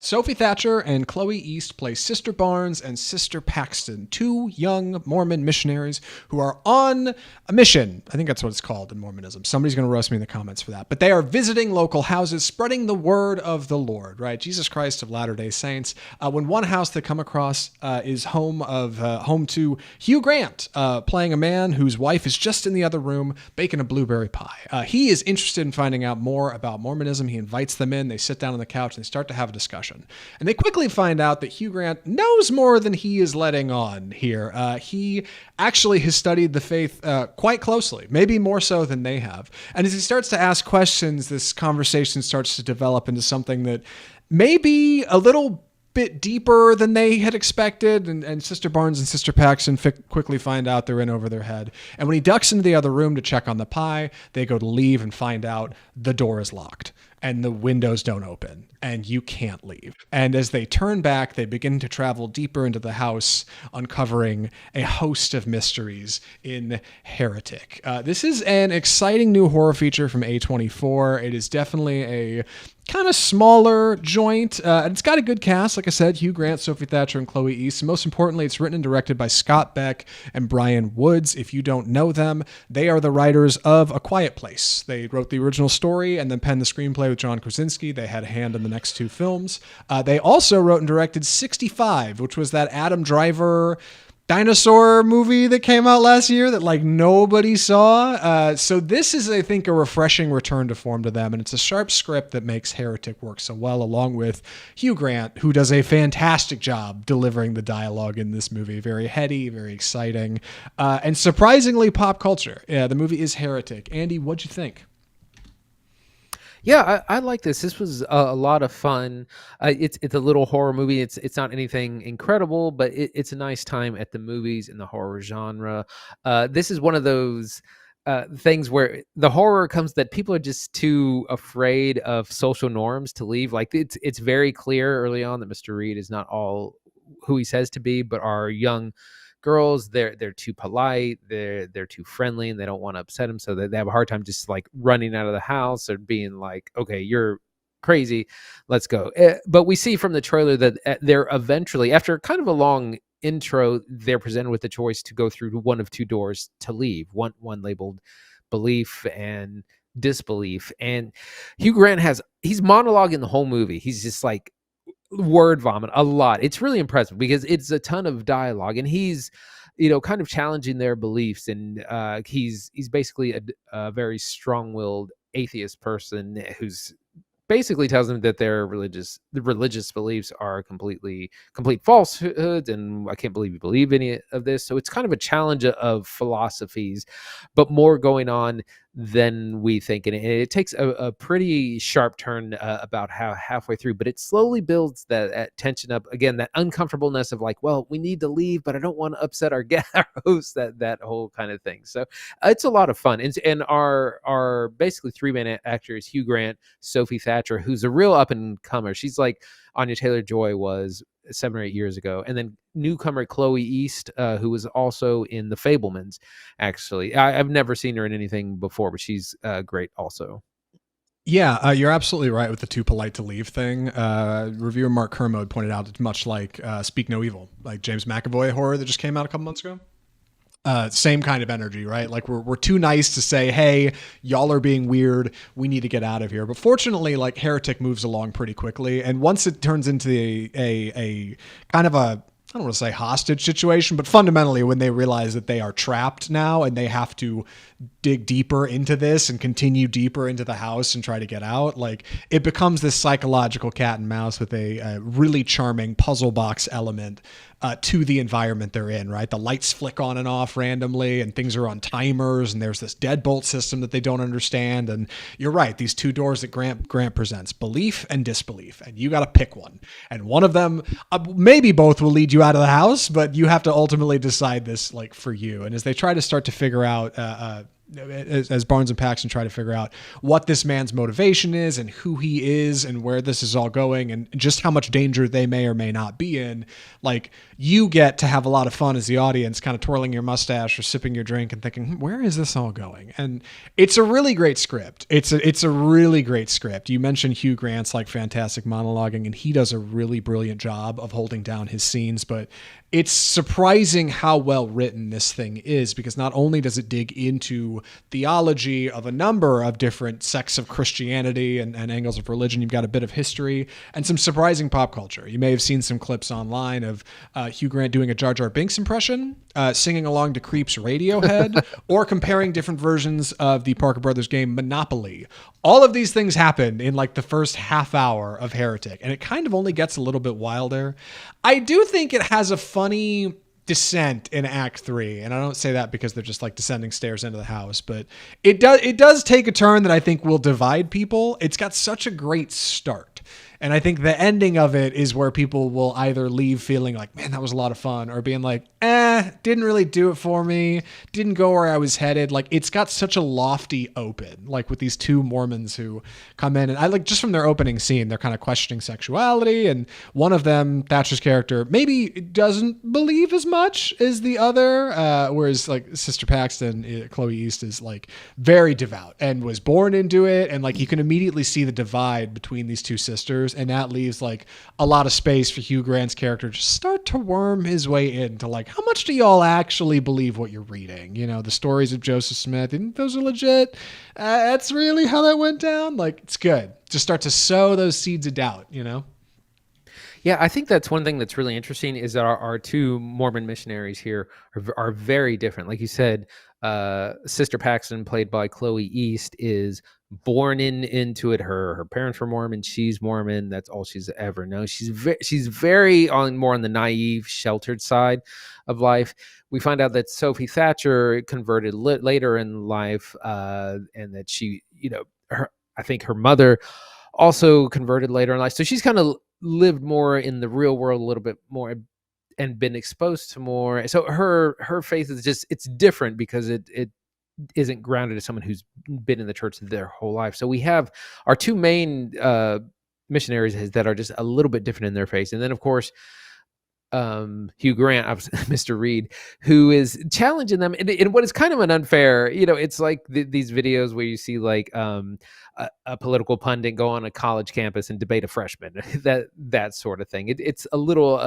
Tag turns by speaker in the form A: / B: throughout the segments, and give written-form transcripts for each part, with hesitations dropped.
A: Sophie Thatcher and Chloe East play Sister Barnes and Sister Paxton, two young Mormon missionaries who are on a mission. I think that's what it's called in Mormonism. Somebody's going to roast me in the comments for that. But they are visiting local houses, spreading the word of the Lord, right? Jesus Christ of Latter-day Saints. When one house they come across is home to Hugh Grant, playing a man whose wife is just in the other room baking a blueberry pie. He is interested in finding out more about Mormonism. He invites them in. They sit down on the couch and they start to have a discussion. And they quickly find out that Hugh Grant knows more than he is letting on here. He actually has studied the faith quite closely, maybe more so than they have. And as he starts to ask questions, this conversation starts to develop into something that may be a little bit deeper than they had expected, and Sister Barnes and Sister Paxton quickly find out they're in over their head. And when he ducks into the other room to check on the pie, they go to leave and find out the door is locked and the windows don't open and you can't leave. And as they turn back, they begin to travel deeper into the house, uncovering a host of mysteries in Heretic. This is an exciting new horror feature from A24. It is definitely a kind of smaller joint. And it's got a good cast. Like I said, Hugh Grant, Sophie Thatcher, and Chloe East. And most importantly, it's written and directed by Scott Beck and Bryan Woods. If you don't know them, they are the writers of A Quiet Place. They wrote the original story and then penned the screenplay with John Krasinski. They had a hand in the next two films. They also wrote and directed 65, which was that Adam Driver dinosaur movie that came out last year that like nobody saw. So this is, I think, a refreshing return to form to them. And it's a sharp script that makes Heretic work so well, along with Hugh Grant, who does a fantastic job delivering the dialogue in this movie. Very heady, very exciting, and surprisingly pop culture. Yeah, the movie is Heretic. Andy, what'd you think?
B: Yeah, I like this. This was a lot of fun. It's a little horror movie. It's not anything incredible, but it's a nice time at the movies in the horror genre. This is one of those things where the horror comes that people are just too afraid of social norms to leave. Like it's very clear early on that Mr. Reed is not all who he says to be, but our young girls, they're too polite, they're too friendly, and they don't want to upset him, so they have a hard time just like running out of the house or being like, okay, you're crazy, let's go. But we see from the trailer that they're eventually, after kind of a long intro, they're presented with the choice to go through one of two doors to leave, one labeled belief and disbelief. And Hugh Grant he's monologuing the whole movie. He's just like word vomit a lot. It's really impressive because it's a ton of dialogue, and he's kind of challenging their beliefs, and he's basically a very strong-willed atheist person who's basically tells them that the religious beliefs are complete falsehoods, and I can't believe you believe any of this. So it's kind of a challenge of philosophies, but more going on than we think. And it takes a pretty sharp turn about halfway through, but it slowly builds that tension up again, that uncomfortableness of like, well, we need to leave, but I don't want to upset our host, that whole kind of thing. So it's a lot of fun. And our basically three main actors, Hugh Grant, Sophie Thatcher, who's a real up and comer. She's like Anya Taylor-Joy was 7 or 8 years ago, and then newcomer Chloe East, who was also in The Fabelmans. Actually, I've never seen her in anything before, but she's great also.
A: Yeah, you're absolutely right with the too polite to leave thing. Reviewer Mark Kermode pointed out it's much like Speak No Evil, like James McAvoy horror that just came out a couple months ago. Same kind of energy, right? Like we're too nice to say, hey, y'all are being weird, we need to get out of here. But fortunately, like Heretic moves along pretty quickly, and once it turns into a kind of a, I don't want to say hostage situation, but fundamentally when they realize that they are trapped now and they have to dig deeper into this and continue deeper into the house and try to get out, like it becomes this psychological cat and mouse with a really charming puzzle box element to the environment they're in, right? The lights flick on and off randomly and things are on timers, and there's this deadbolt system that they don't understand. And you're right, these two doors that Grant presents, belief and disbelief, and you got to pick one. And one of them, maybe both will lead you out of the house, but you have to ultimately decide this like for you. And as they try to start to figure out as Barnes and Paxton try to figure out what this man's motivation is and who he is and where this is all going and just how much danger they may or may not be in. Like, you get to have a lot of fun as the audience, kind of twirling your mustache or sipping your drink and thinking, where is this all going? And it's a really great script. It's a really great script. You mentioned Hugh Grant's like fantastic monologuing, and he does a really brilliant job of holding down his scenes, but it's surprising how well written this thing is, because not only does it dig into theology of a number of different sects of Christianity and angles of religion, you've got a bit of history and some surprising pop culture. You may have seen some clips online of Hugh Grant doing a Jar Jar Binks impression, singing along to Creep's Radiohead, or comparing different versions of the Parker Brothers game Monopoly. All of these things happen in like the first half hour of Heretic, and it kind of only gets a little bit wilder. I do think it has a funny descent in Act 3, and I don't say that because they're just like descending stairs into the house, but it does take a turn that I think will divide people. It's got such a great start. And I think the ending of it is where people will either leave feeling like, man, that was a lot of fun, or being like, didn't really do it for me, didn't go where I was headed. Like, it's got such a lofty open, like with these two Mormons who come in, and I like, just from their opening scene, they're kind of questioning sexuality, and one of them, Thatcher's character, maybe doesn't believe as much as the other, whereas like Sister Paxton, Chloe East, is like very devout and was born into it, and like you can immediately see the divide between these two sisters, and that leaves like a lot of space for Hugh Grant's character to start to worm his way into like, how much do y'all actually believe what you're reading? You know, the stories of Joseph Smith, and those are legit. That's really how that went down. Like, it's good. Just start to sow those seeds of doubt, you know?
B: Yeah, I think that's one thing that's really interesting is that our two Mormon missionaries here are very different. Like you said, Sister Paxton, played by Chloe East, is born into it. Her parents were Mormon. She's Mormon. That's all she's ever known. She's very more on the naive, sheltered side of life. We find out that Sophie Thatcher converted later in life, and that she, I think her mother also converted later in life. So she's kind of lived more in the real world a little bit more and been exposed to more. So her faith is just, it's different because it isn't grounded as someone who's been in the church their whole life. So we have our two main missionaries that are just a little bit different in their faith. And then of course, Hugh Grant, Mr. Reed, who is challenging them in what is kind of an unfair, it's like these videos where you see like a political pundit go on a college campus and debate a freshman, that sort of thing. It's a little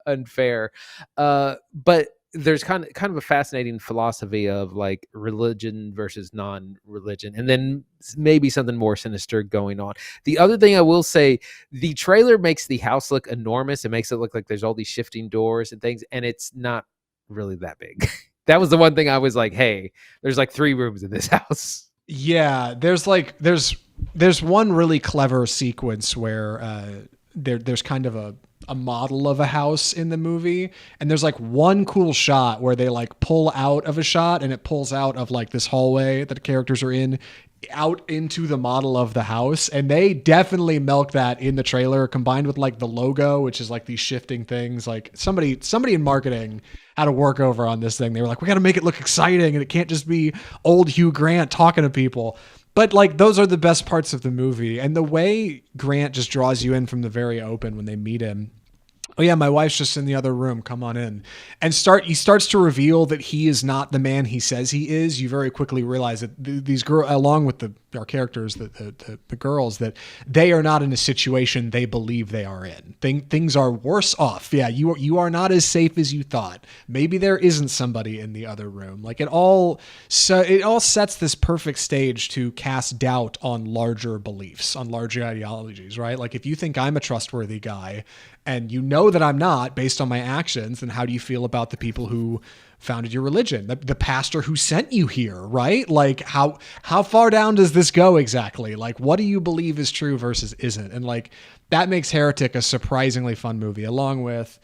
B: unfair, but there's kind of a fascinating philosophy of like religion versus non-religion, and then maybe something more sinister going on. The other thing I will say, the trailer makes the house look enormous. It makes it look like there's all these shifting doors and things, and it's not really that big. That was the one thing I was like, hey, there's like 3 rooms in this house.
A: Yeah, there's one really clever sequence where there's kind of a model of a house in the movie, and there's like one cool shot where they like pull out of a shot, and it pulls out of like this hallway that the characters are in out into the model of the house, and they definitely milk that in the trailer, combined with like the logo, which is like these shifting things. Like somebody in marketing had to work over on this thing. They were like, we got to make it look exciting, and it can't just be old Hugh Grant talking to people. But like, those are the best parts of the movie. And the way Grant just draws you in from the very open when they meet him. Oh yeah, my wife's just in the other room. Come on in. And he starts to reveal that he is not the man he says he is. You very quickly realize that these girls, along with our characters, the girls, that they are not in a situation they believe they are in. Things are worse off. Yeah, you are not as safe as you thought. Maybe there isn't somebody in the other room. Like it all sets this perfect stage to cast doubt on larger beliefs, on larger ideologies, right? Like if you think I'm a trustworthy guy, and you know that I'm not based on my actions, then how do you feel about the people who founded your religion? The pastor who sent you here, right? Like how far down does this go exactly? Like what do you believe is true versus isn't? And like that makes Heretic a surprisingly fun movie, along with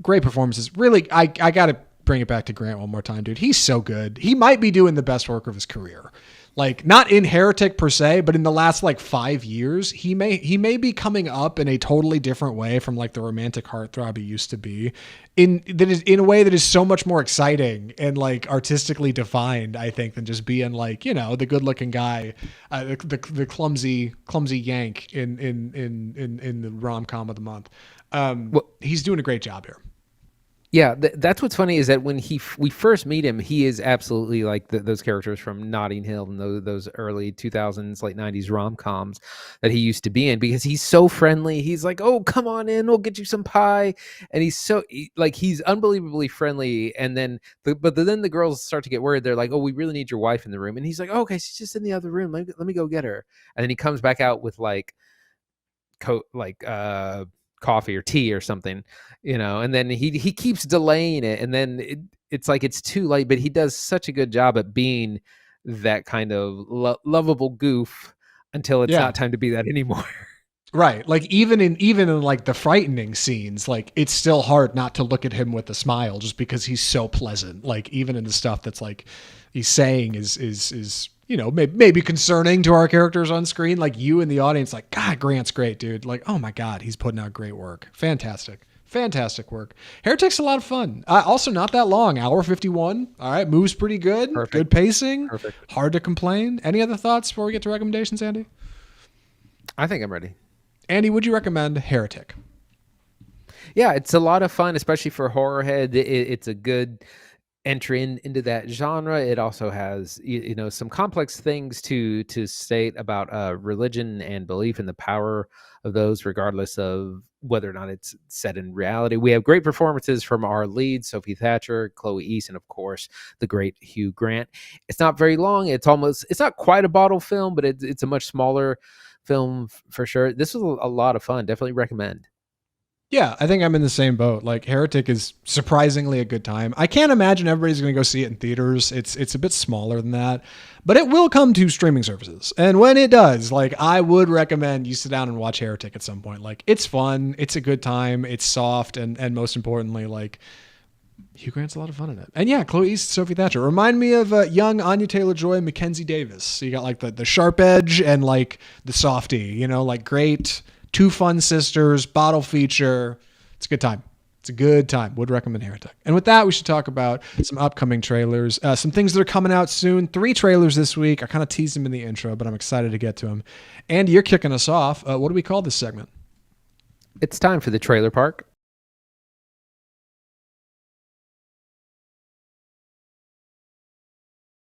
A: great performances. Really, I got to bring it back to Grant one more time, dude. He's so good. He might be doing the best work of his career. Like not in Heretic per se, but in the last like 5 years, he may be coming up in a totally different way from like the romantic heartthrob he used to be, in a way that is so much more exciting and like artistically defined, I think, than just being like, you know, the good looking guy, the clumsy yank in the rom com of the month. He's doing a great job here.
B: Yeah, that's what's funny is that when we first meet him, he is absolutely like those characters from Notting Hill and those early 2000s, late 90s rom-coms that he used to be in, because he's so friendly. He's like, "Oh, come on in, we'll get you some pie," and he's unbelievably friendly. And then, but then the girls start to get worried. They're like, "Oh, we really need your wife in the room," and he's like, oh, "Okay, she's just in the other room. Let me go get her." And then he comes back out with like coffee or tea or something, you know, and then he keeps delaying it, and then it's like it's too late, but he does such a good job at being that kind of lovable goof until it's not time to be that anymore.
A: Right. Like even in like the frightening scenes, like it's still hard not to look at him with a smile just because he's so pleasant. Like even in the stuff that's like he's saying is you know, maybe concerning to our characters on screen, like you in the audience, like, God, Grant's great, dude. Like, oh my God, he's putting out great work. Fantastic work. Heretic's a lot of fun. Also not that long, hour 51. All right. Moves pretty good. Perfect. Good pacing. Perfect. Hard to complain. Any other thoughts before we get to recommendations, Andy?
B: I think I'm ready.
A: Andy, would you recommend Heretic?
B: Yeah, it's a lot of fun, especially for horror head. It's a good entry into that genre. It also has you know some complex things to state about religion and belief in the power of those, regardless of whether or not it's set in reality. We have great performances from our leads, Sophie Thatcher, Chloe East, and of course the great Hugh Grant. It's not very long. It's not quite a bottle film, but it's a much smaller film for sure. This was a lot of fun. Definitely recommend.
A: Yeah, I think I'm in the same boat. Like Heretic is surprisingly a good time. I can't imagine everybody's going to go see it in theaters. It's a bit smaller than that, but it will come to streaming services. And when it does, like I would recommend you sit down and watch Heretic at some point. Like it's fun, it's a good time, it's soft, and most importantly, like Hugh Grant's a lot of fun in it. And yeah, Chloe East, Sophie Thatcher remind me of young Anya Taylor-Joy, Mackenzie Davis. So you got like the sharp edge and like the softy, you know, like great. Two fun sisters, bottle feature. It's a good time. It's a good time. Would recommend Heretic. And with that, we should talk about some upcoming trailers, some things that are coming out soon. 3 trailers this week. I kind of teased them in the intro, but I'm excited to get to them. And you're kicking us off. What do we call this segment?
B: It's time for the Trailer Park.